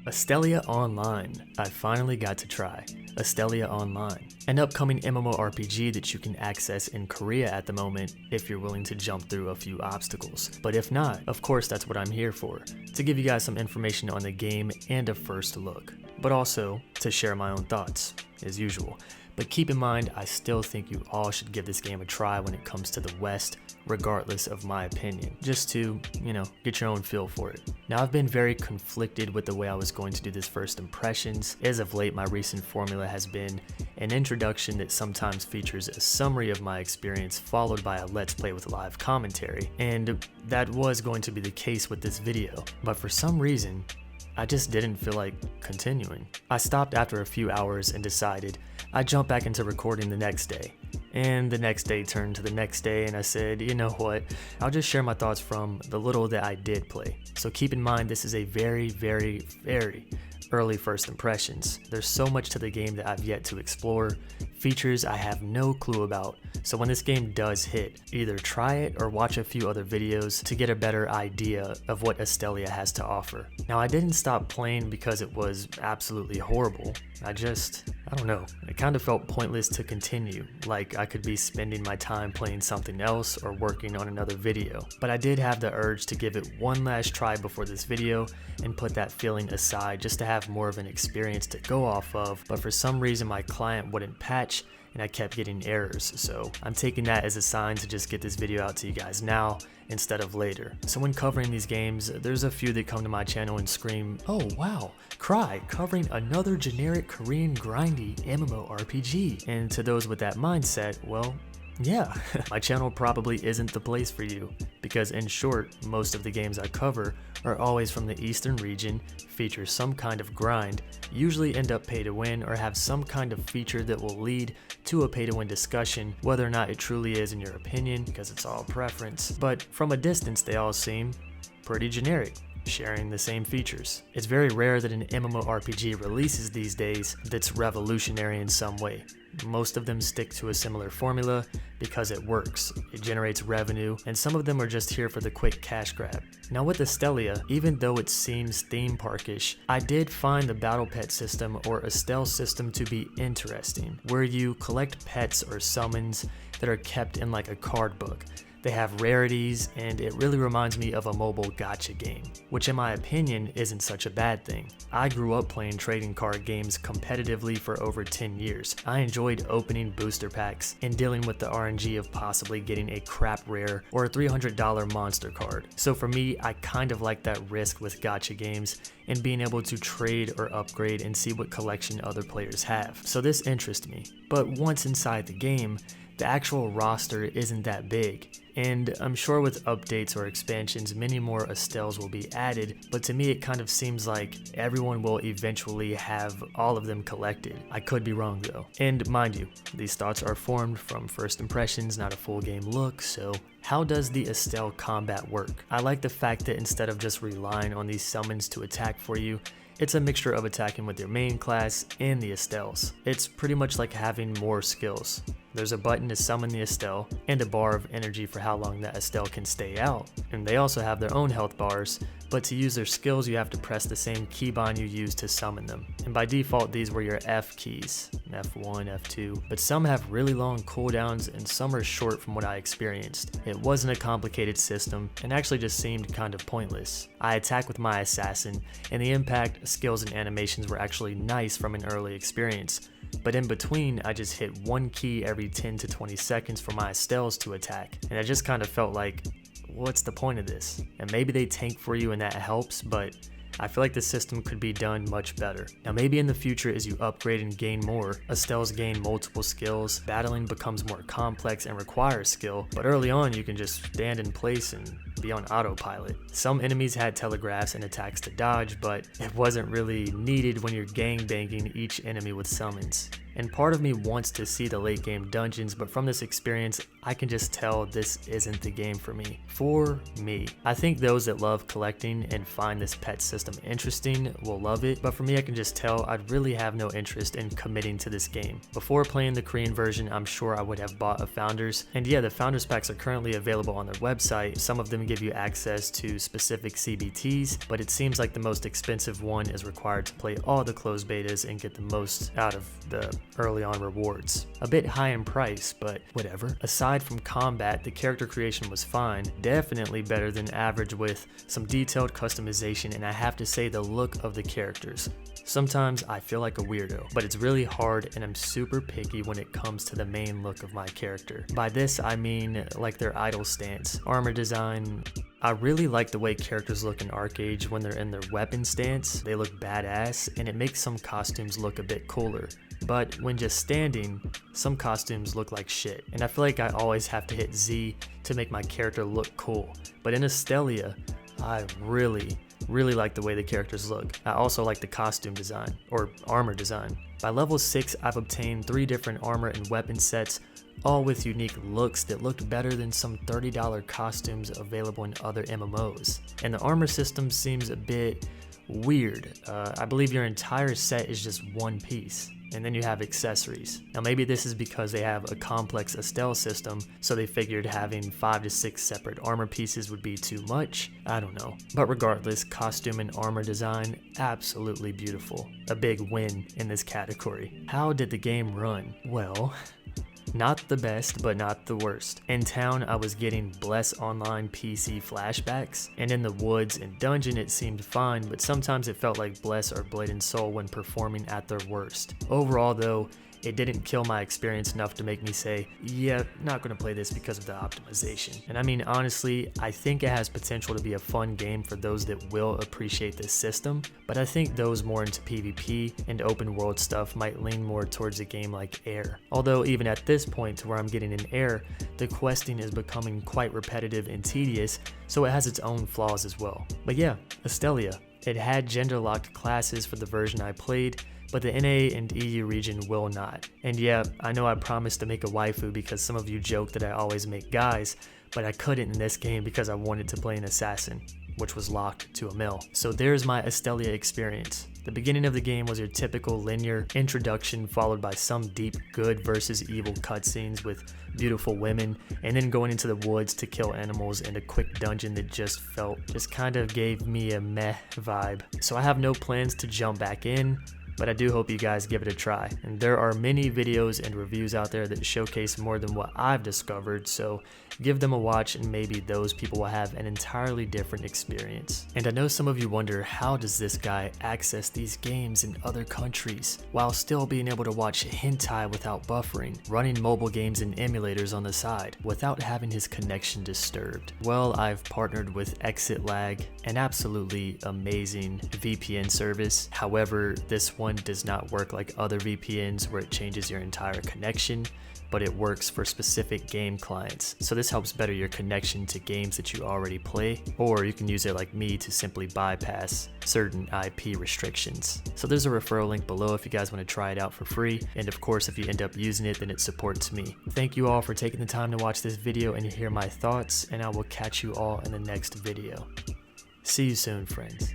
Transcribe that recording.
Astellia Online. I finally got to try Astellia Online, an upcoming MMORPG that you can access in Korea at the moment if you're willing to jump through a few obstacles. But if not, of course that's what I'm here for, to give you guys some information on the game and a first look, but also to share my own thoughts, as usual. But keep in mind, I still think you all should give this game a try when it comes to the West, regardless of my opinion, just to, get your own feel for it. Now, I've been very conflicted with the way I was going to do this first impressions. As of late, my recent formula has been an introduction that sometimes features a summary of my experience followed by a let's play with live commentary, and that was going to be the case with this video, but for some reason, I just didn't feel like continuing. I stopped after a few hours and decided I'd jump back into recording the next day. And the next day turned to the next day, and I said, you know what, I'll just share my thoughts from the little that I did play. So keep in mind, this is a very, very, very early first impressions. There's so much to the game that I've yet to explore, features I have no clue about. So when this game does hit, either try it or watch a few other videos to get a better idea of what Astellia has to offer. Now, I didn't stop playing because it was absolutely horrible. I don't know, it kind of felt pointless to continue, like I could be spending my time playing something else or working on another video. But I did have the urge to give it one last try before this video and put that feeling aside just to have more of an experience to go off of, but for some reason my client wouldn't patch and I kept getting errors, so I'm taking that as a sign to just get this video out to you guys now instead of later. So when covering these games, there's a few that come to my channel and scream, oh wow, Cryy covering another generic Korean grindy MMORPG. And to those with that mindset, well, yeah, my channel probably isn't the place for you, because in short, most of the games I cover are always from the eastern region, feature some kind of grind, usually end up pay to win, or have some kind of feature that will lead to a pay to win discussion, whether or not it truly is in your opinion, because it's all preference. But from a distance, they all seem pretty generic, sharing the same features. It's very rare that an MMORPG releases these days that's revolutionary in some way. Most of them stick to a similar formula because it works, it generates revenue, and some of them are just here for the quick cash grab. Now with Astellia, even though it seems theme parkish, I did find the battle pet system or Estelle system to be interesting, where you collect pets or summons that are kept in like a card book. They have rarities, and it really reminds me of a mobile gacha game, which in my opinion isn't such a bad thing. I grew up playing trading card games competitively for over 10 years. I enjoyed opening booster packs and dealing with the RNG of possibly getting a crap rare or a $300 monster card. So for me, I kind of like that risk with gacha games and being able to trade or upgrade and see what collection other players have. So this interests me. But once inside the game, the actual roster isn't that big, and I'm sure with updates or expansions many more Estelles will be added, but to me it kind of seems like everyone will eventually have all of them collected. I could be wrong though. And mind you, these thoughts are formed from first impressions, not a full game look, so how does the Estelle combat work? I like the fact that instead of just relying on these summons to attack for you, it's a mixture of attacking with your main class and the Estelles. It's pretty much like having more skills. There's a button to summon the Estelle, and a bar of energy for how long that Estelle can stay out. And they also have their own health bars, but to use their skills you have to press the same keybind you use to summon them. And by default these were your F keys, F1, F2, but some have really long cooldowns and some are short from what I experienced. It wasn't a complicated system and actually just seemed kind of pointless. I attack with my assassin, and the impact, skills, and animations were actually nice from an early experience. But in between, I just hit one key every 10 to 20 seconds for my Estelles to attack, and I just kind of felt like, what's the point of this? And maybe they tank for you and that helps, but I feel like the system could be done much better. Now maybe in the future as you upgrade and gain more, Estelles gain multiple skills, battling becomes more complex and requires skill, but early on you can just stand in place and be on autopilot. Some enemies had telegraphs and attacks to dodge, but it wasn't really needed when you're gangbanging each enemy with summons. And part of me wants to see the late game dungeons, but from this experience, I can just tell this isn't the game for me. I think those that love collecting and find this pet system interesting will love it, but for me, I can just tell I'd really have no interest in committing to this game. Before playing the Korean version, I'm sure I would have bought a Founders, and yeah, the Founders packs are currently available on their website. Some of them give you access to specific CBTs, but it seems like the most expensive one is required to play all the closed betas and get the most out of the early on rewards. A bit high in price, but whatever. Aside from combat, the character creation was fine, definitely better than average with some detailed customization, and I have to say the look of the characters. Sometimes I feel like a weirdo, but it's really hard and I'm super picky when it comes to the main look of my character. By this I mean like their idle stance, armor design. I really like the way characters look in Arcade when they're in their weapon stance. They look badass and it makes some costumes look a bit cooler. But when just standing, some costumes look like shit. And I feel like I always have to hit Z to make my character look cool. But in Astellia, I really like the way the characters look. I also like the costume design, or armor design. By level 6, I've obtained 3 different armor and weapon sets, all with unique looks that looked better than some $30 costumes available in other MMOs. And the armor system seems a bit weird. I believe your entire set is just one piece, and then you have accessories. Now maybe this is because they have a complex Estelle system, so they figured having 5 to 6 separate armor pieces would be too much. I don't know. But regardless, costume and armor design, absolutely beautiful. A big win in this category. How did the game run? Well, not the best, but not the worst. In town, I was getting Bless Online PC flashbacks, and in the woods and dungeon it seemed fine, but sometimes it felt like Bless or Blade and Soul when performing at their worst. Overall though, it didn't kill my experience enough to make me say, yeah, not gonna play this because of the optimization. And I mean, honestly, I think it has potential to be a fun game for those that will appreciate this system, but I think those more into PvP and open world stuff might lean more towards a game like Air. Although even at this point to where I'm getting in Air, the questing is becoming quite repetitive and tedious, so it has its own flaws as well. But yeah, Astellia. It had gender-locked classes for the version I played, but the NA and EU region will not. And yeah, I know I promised to make a waifu because some of you joke that I always make guys, but I couldn't in this game because I wanted to play an assassin, which was locked to a male. So there's my Astellia experience. The beginning of the game was your typical linear introduction followed by some deep good versus evil cutscenes with beautiful women, and then going into the woods to kill animals and a quick dungeon that just kind of gave me a meh vibe. So I have no plans to jump back in, but I do hope you guys give it a try. And there are many videos and reviews out there that showcase more than what I've discovered, so give them a watch and maybe those people will have an entirely different experience. And I know some of you wonder, how does this guy access these games in other countries while still being able to watch hentai without buffering, running mobile games and emulators on the side without having his connection disturbed? Well, I've partnered with Exit Lag, an absolutely amazing VPN service. However, this one does not work like other VPNs where it changes your entire connection, but it works for specific game clients. So this helps better your connection to games that you already play, or you can use it like me to simply bypass certain IP restrictions. So there's a referral link below if you guys want to try it out for free, and of course if you end up using it, then it supports me. Thank you all for taking the time to watch this video and hear my thoughts, and I will catch you all in the next video. See you soon, friends.